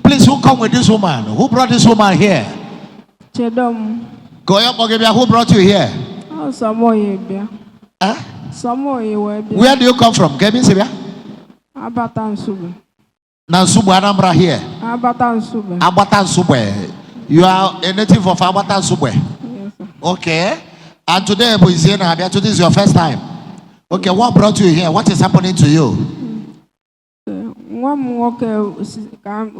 Please, who come with this woman? Who brought this woman here? Chedom. Who brought you here? Huh? Where do you come from? Abatan Sube. Nansubu Anambra here. Abatan Sube. Abatan Sube. You are a native of Abatan Sube. Yes, sir. Okay. And today, today is your first time. Okay, what brought you here? What is happening to you? One walk open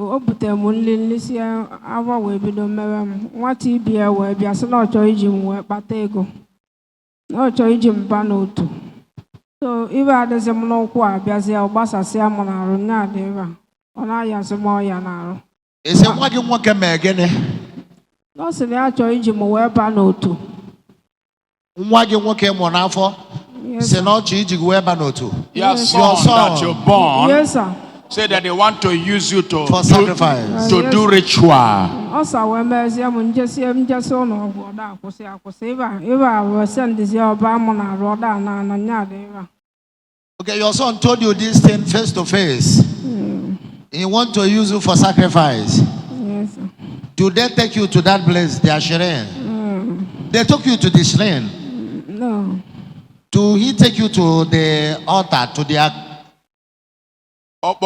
Lisia, our way below Meram. What he be aware, be as no choice him where Patego. No choice him Banoto. So if I had some no qua, Biazia Bassa Siamona, Runadeva, on I am some more yanaro. Is it what you want to make again? No, so they are choice him where Banoto. What you want to make for? Say no change where Banoto. Your son that you're born. Yes, sir. Say that they want to use you to for sacrifice, to do ritual. Also, when I'm just on Roda, if I was sent this year, Bamona, Roda, and Yadeva. Okay, your son told you this thing face to face. He want to use you for sacrifice. Yes, sir. Do they take you to that place, the Asherin? They took you to the shrine. No. Do he take you to the altar, to the Oh,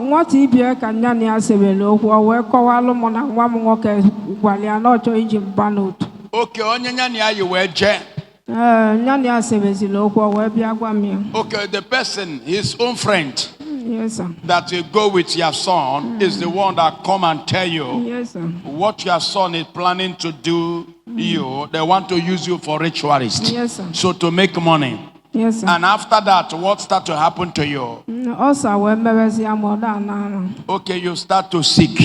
what he be a Kanyania Sevelo, who are well Kowalomon and one walker, while you are not choosing Banot. Okay, on Yanya, you were Jen. Nyania Sevelo, who are well Biaguamia. Okay, the person, his own friend. Yes, sir. That you go with your son is the one that come and tell you yes, sir. What your son is planning to do. You, they want to use you for ritualist. Yes, sir. So to make money. Yes, sir. And after that, what start to happen to you? Also, when now. Okay, you start to seek.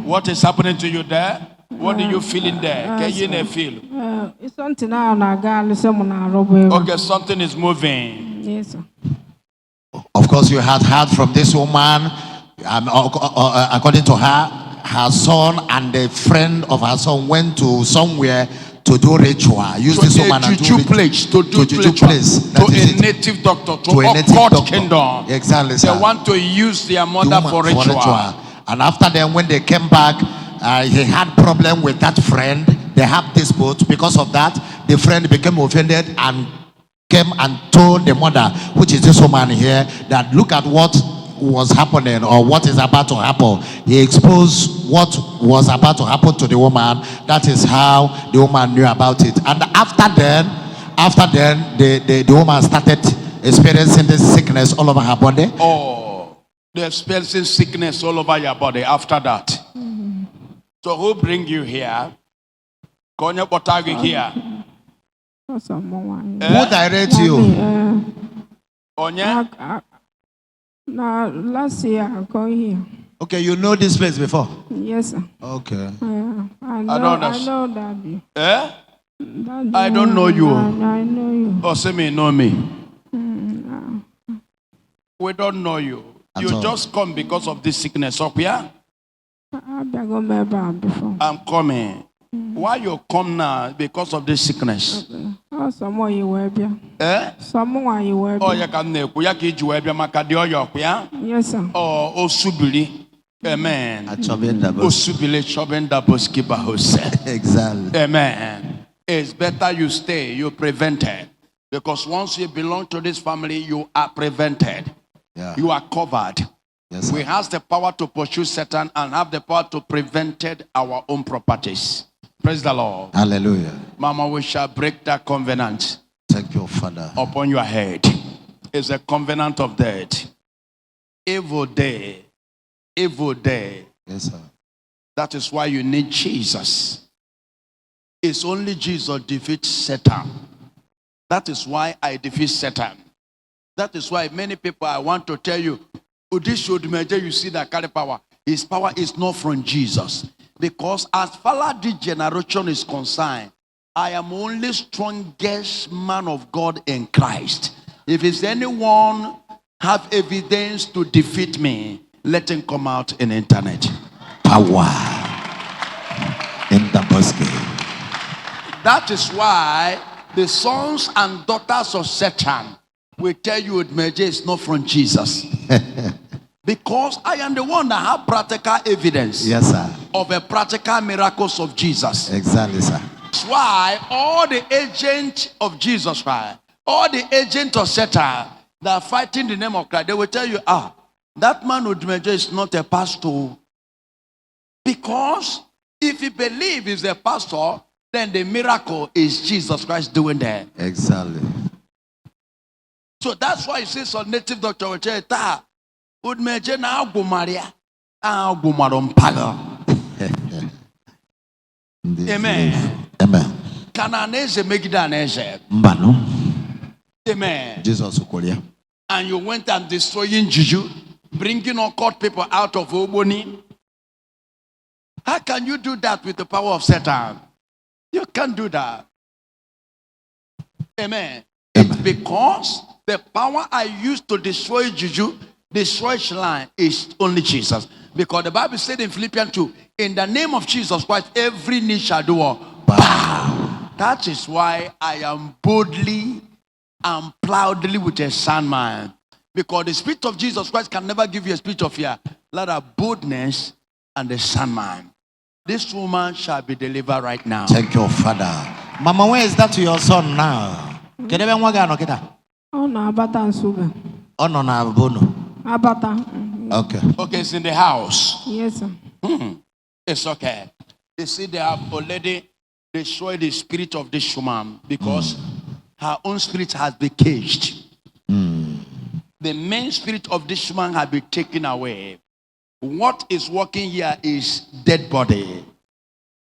What is happening to you there? What are you feeling there? Can you feel? It's something now. Okay, something is moving. Yes, sir. Of course, you had heard from this woman. According to her, her son and a friend of her son went to somewhere to do ritual. Use this woman and do place to do juju place to a native doctor to a native doctor. Kingdom. Exactly. They want to use their mother for ritual. And after them, when they came back, he had problem with that friend. They had dispute. Because of that, the friend became offended and came and told the mother, which is this woman here, that look at what was happening or what is about to happen. He exposed what was about to happen to the woman. That is how the woman knew about it. And after then, the woman started experiencing this sickness all over her body. Oh, they're experiencing sickness all over your body after that. Mm-hmm. So who bring you here? Konya Potagi here. Who directs you? Onya? Now, last year I come here. Okay, you know this place before? Yes, sir. Okay. I know Daddy. Eh? Daddy, I don't know you. I know you. Oh, say me know me. We don't know you. At You all. just come because of this sickness up here. I've been going before. I'm coming. Why you come now? Because of this sickness. Oh, someone you wear beer. Eh? Someone you wear Oh, you can neku. You can do it. Makadio yokia. Yes, sir. Oh, osubili. Amen. Exactly. Osubili chobenda boski bahose. Amen. It's better you stay. You prevented. Because once you belong to this family, you are prevented. Yeah. You are covered. Yes, we have the power to pursue Satan and have the power to prevent our own properties. Praise the Lord. Hallelujah. Mama, we shall break that covenant. Thank you, Father. Upon your head. It's a covenant of death. Evil day. Evil day. Yes, sir. That is why you need Jesus. It's only Jesus defeats Satan. That is why I defeat Satan. That is why many people, I want to tell you, this Odumeje, you see that carry power. His power is not from Jesus. Because as far as this generation is concerned, I am only strongest man of God in Christ. If it's anyone have evidence to defeat me, let him come out in the internet. Power in the basket. That is why the sons and daughters of Satan will tell you Odumeje is not from Jesus. Because I am the one that have practical evidence, Yes, sir. of a practical miracles of Jesus. Exactly, sir. That's why all the agents of Jesus Christ, all the agents of Satan that are fighting the name of Christ, they will tell you, that man Odumeje is not a pastor. Because if you believe he's a pastor, then the miracle is Jesus Christ doing that. Exactly. So that's why you see some native doctor will tell you, Odumeje na agumaria, agumarompaga. Amen. Amen. Kananese megidanese. Mbano. Amen. Jesus Ukolia. And you went and destroying juju, bringing occult people out of Oboni. How can you do that with the power of Satan? You can't do that. Amen. It's because the power I used to destroy juju, destroy shrine, is only Jesus. Because the Bible said in Philippians 2, in the name of Jesus Christ, every knee shall do a bow. That is why I am boldly and proudly with a sound mind. Because the Spirit of Jesus Christ can never give you a spirit of fear. Let a boldness and a sound mind. This woman shall be delivered right now. Thank you, Father. Mama, where is that to your son now? Oh, no, Abata Suga. Oh, no, no, Bono. Abata. Okay. Okay, it's in the house. Yes, sir. It's okay. You see, they have already destroyed the spirit of this woman because her own spirit has been caged. The main spirit of this woman has been taken away. What is working here is dead body.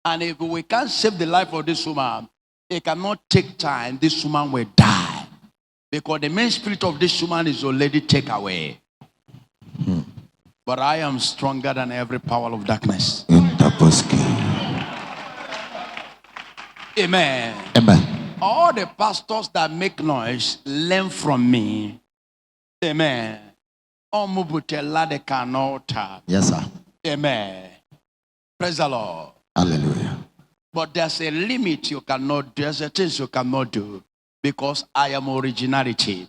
And if we can't save the life of this woman, it cannot take time. This woman will die. Because the main spirit of this woman is already taken away. But I am stronger than every power of darkness. Amen. Amen. All the pastors that make noise, learn from me. Amen. Yes, sir. Amen. Praise the Lord. Hallelujah. But there's a limit you cannot do. There's a things you cannot do. Because I am originality.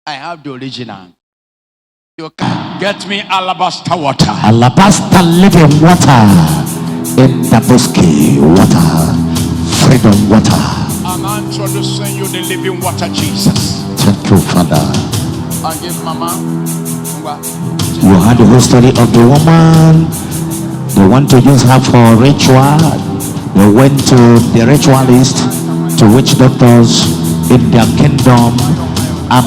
I have the original. You can get me alabaster water. Alabaster living water. In the bosque water. Freedom water. I'm introducing you the living water, Jesus. Thank you, Father. I give Mama. You heard the whole story of the woman. They want to use her for ritual. They went to the ritualist, to witch doctors in their kingdom, and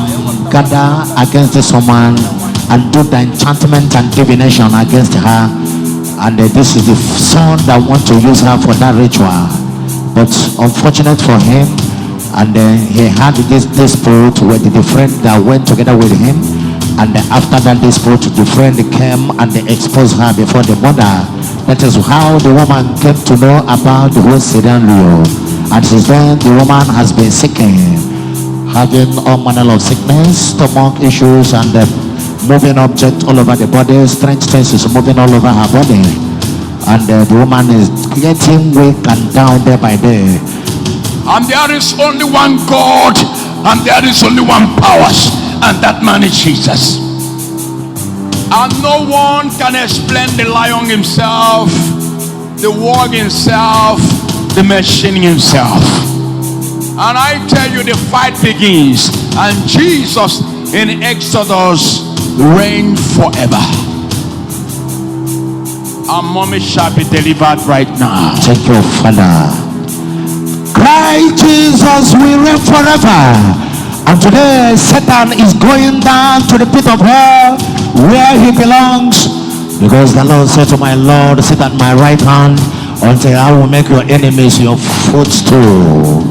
gather against this woman and do the enchantment and divination against her. And this is the son that want to use her for that ritual. But unfortunate for him, and he had this dispute with the friend that went together with him. And after that dispute, the friend came and they exposed her before the mother. That is how the woman came to know about the whole scenario. And since then, the woman has been sicking, having all manner of sickness, stomach issues, and moving objects all over the body. Strange things is moving all over her body. And the woman is getting weak and down day by day. And there is only one God, and there is only one power, and that man is Jesus. And no one can explain the lion himself, the word himself, the machine himself. And I tell you, the fight begins, and Jesus in Exodus reign forever. Our mommy shall be delivered right now. Thank you, Father. Christ Jesus will reign forever. And today Satan is going down to the pit of hell where he belongs. Because the Lord said to my Lord, sit at my right hand until I will make your enemies your footstool.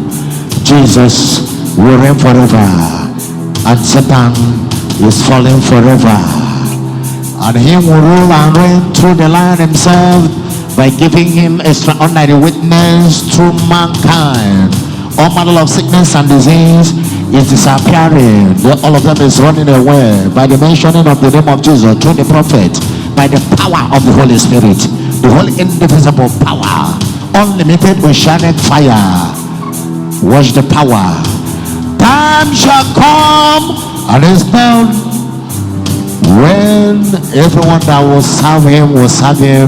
Jesus will reign forever. And Satan is falling forever. And he will rule and reign through the Lion himself by giving him extraordinary witness to mankind. All manner of sickness and disease is disappearing. All of them is running away by the mentioning of the name of Jesus through the prophet, by the power of the Holy Spirit, the whole indivisible power, unlimited oceanic fire. Watch the power. Time shall come And it's now when everyone that will serve him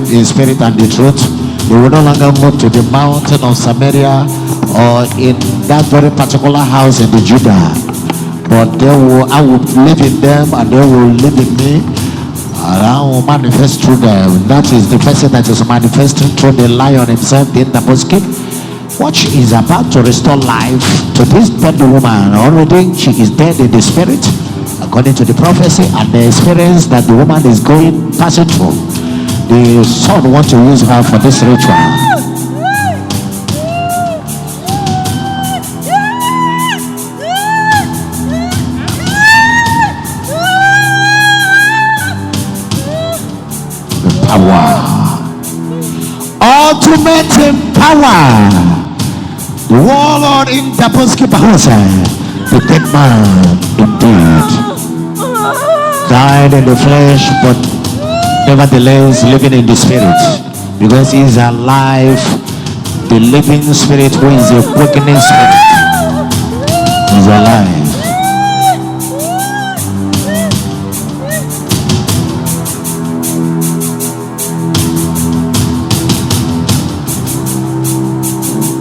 in spirit and the truth. They will no longer go to the mountain of Samaria or in that very particular house in the Judah. But I will live in them and they will live in me. And I will manifest through them. That is the person that is manifesting through the lion himself, the Indaboski. Watch is about to restore life to this dead woman. Already she is dead in the spirit, according to the prophecy and the experience that the woman is passing through. The son wants to use her for this ritual. The power. Ultimate power. The warlord in Daposki Bahose. The dead man indeed. Died in the flesh, but nevertheless living in the spirit, because he is alive, the living spirit who is a quickening spirit is alive.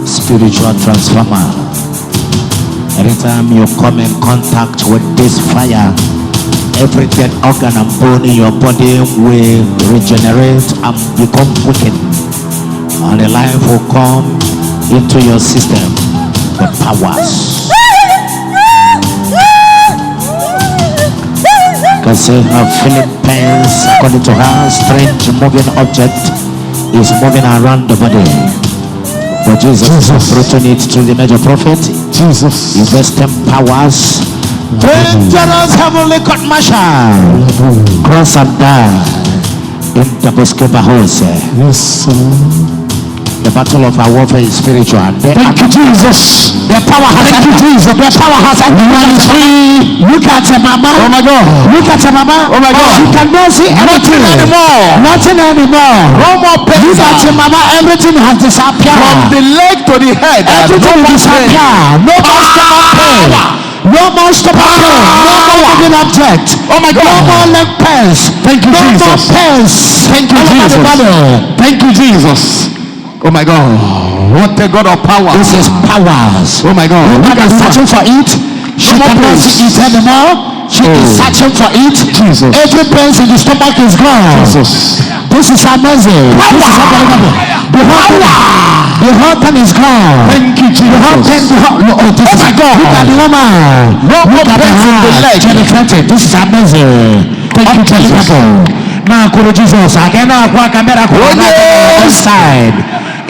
Spiritual transformer. Anytime you come in contact with this fire, every dead organ and bone in your body will regenerate and become quickened, and the life will come into your system. The powers. Can say her feeling pains, according to her, strange moving object is moving around the body. But Jesus has written it to the major prophet. Jesus investing powers. Dangerous heavenly court martial. Cross and die in the Boskeba House. Yes, sir. The battle of our warfare is spiritual. Thank you, Jesus. The power has. Thank you, Jesus. The power has. Look at your mama. Oh my God. Look at your mama. Oh my God. You cannot see anything anymore. Nothing anymore. No more pain. Look at your mama. Everything has disappeared. From the leg to the head. Everything has disappeared. No more stomach pain. No more stomach pain. No more living object. Oh my God. No more leg pains. Thank you, Jesus. No more pains. Thank you, Jesus. Thank you, Jesus. Oh my God, what a God of power. This is powers. Oh my God. Look at searching for it. She cannot see it anymore. She is searching for it. Jesus. Every pain in the stomach is gone. Jesus. This is amazing. The whole thing is gone. Thank you, Jesus. Oh my God. Look at the woman. No more pain in the leg. This is amazing. Thank you, Jesus. Now, Jesus, again, I walk a miracle on the side.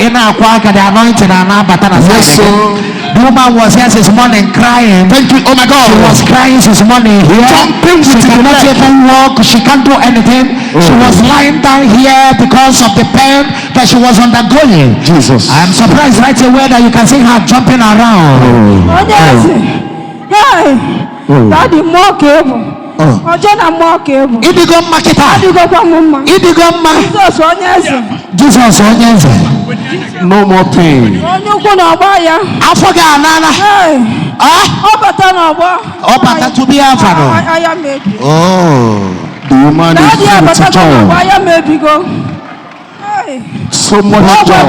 In our quack, the anointing and our batana. The woman was here this morning crying. Thank you. Oh my God. She was crying this morning here. She cannot even walk. She can't do anything. She was lying down here because of the pain that she was undergoing. Jesus. I am surprised right away that you can see her jumping around. Oh yes. Hey. Daddy, more cable. Idigo makita. Idigo ma. Jesus onyeze. No more pain. Afoga nana. Obata to be afano. Oh. The woman is free to joy. So much joy.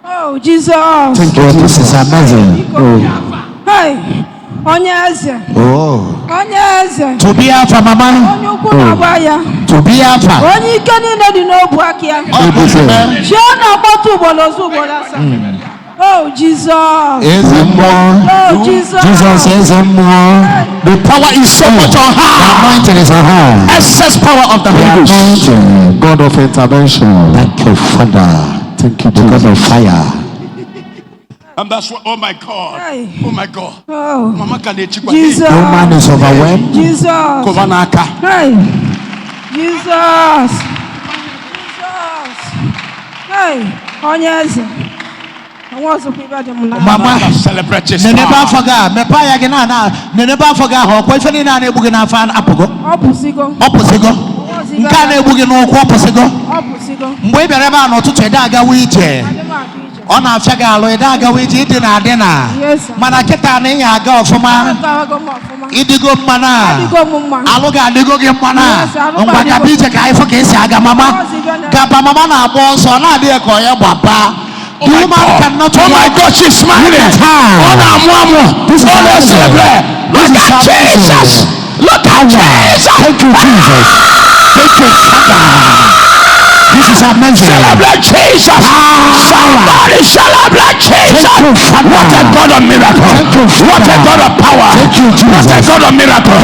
Oh Jesus. Thank you. This is amazing. Hey. Oh. To be alpha, mama. To be alpha. Oh Jesus. Oh Jesus. Jesus is more. The power is so much on her. The anointing is on her. Excess power of the Holy Ghost. God of intervention. Thank you, Father. Thank you, God of fire. And that's what, oh my God. Hey. Oh my God. Oh. Mama can Jesus. No man is overwhelmed. Jesus. Hey. Jesus. Hey. Onyeze. Mama celebrate his never forget. Me pa ya gina na. Never forget ho. Ko ifeni na na ebugi na fan apogo. Opusigo. Nka na ebugi no ko opusigo. Mgbe bere ba na otutu eda aga wi je. Ona afyaga alo idaga wiji idina adina. Yes, sir. Mana kita ni aga ofuma. Idigo mana. Aloga adigo ge mana. Ngwa kabije ka ifo ke si aga mama. Gaba mama na abonso na ade ko ye baba. Oh my God, she's smiling. This is celebrate. Look at Jesus. Look at Jesus. Thank you, Jesus. Thank you, Father. This is amazing. Celebrate Jesus. Somebody celebrate Jesus. What a God of miracle. What a God of power. What a God of miracle.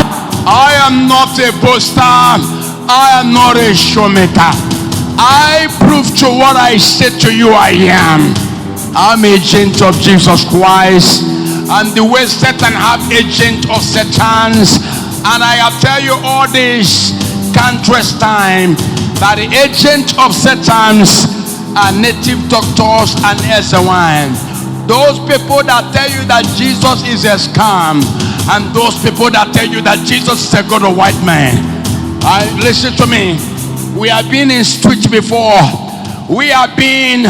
I am not a boaster. I am not a showmaker. I prove to what I said to you I am. I'm agent of Jesus Christ. And the way Satan have agent of Satans. And I have tell you all this countless time that the agent of Satans are native doctors and SWine. Those people that tell you that Jesus is a scam, and those people that tell you that Jesus is a God of white man. Listen to me. We have been in streets before. We have been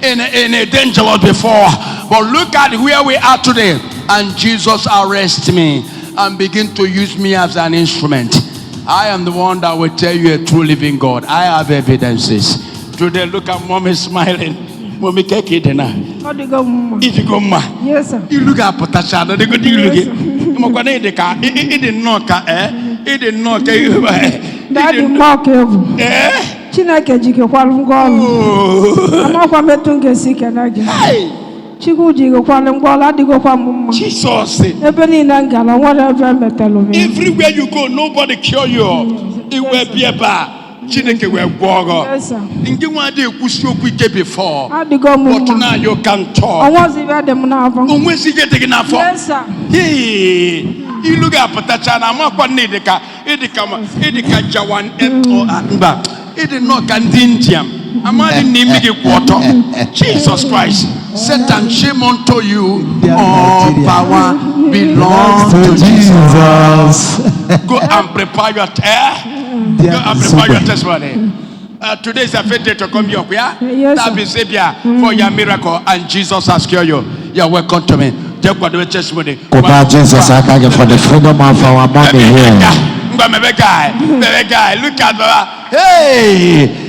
in a dangerous before. But look at where we are today. And Jesus arrests me and begin to use me as an instrument. I am the one that will tell you a true living God. I have evidences. Today, look at mommy smiling. Mommy keke dena. Yes, sir. You look at potential. They go you look at. It didn't knock. It didn't knock. Daddy mock you. Chineke jike kwalu ngolo. Amakwa metunge sike nage. Chiku jike kwalu ngolo adigo kwa mumma. Jesus. Ebeni nangala whatever metalo me. Everywhere you go, nobody cure you. It will be a bar. Chineke will go. Yes, sir. Ingi wadi kusho kwike before. Adigo mumma. But now you can talk. Onwazi vade munava. Onwezi vade munava. Yes, sir. Hey. You look at potential. Amakwa nedeka. Edeka jawan mba. It is not Gandintium. Amadi Nimigi Quarter. Jesus Christ. Satan, shame unto you. All power belongs to Jesus. Go and prepare your testimony. Today is a fifth day to come here. Yes, that be Savior for your miracle, and Jesus has cured you. You are welcome to me. Take what the testimony. Jesus, I thank you for the freedom of our money here. Look at the hey.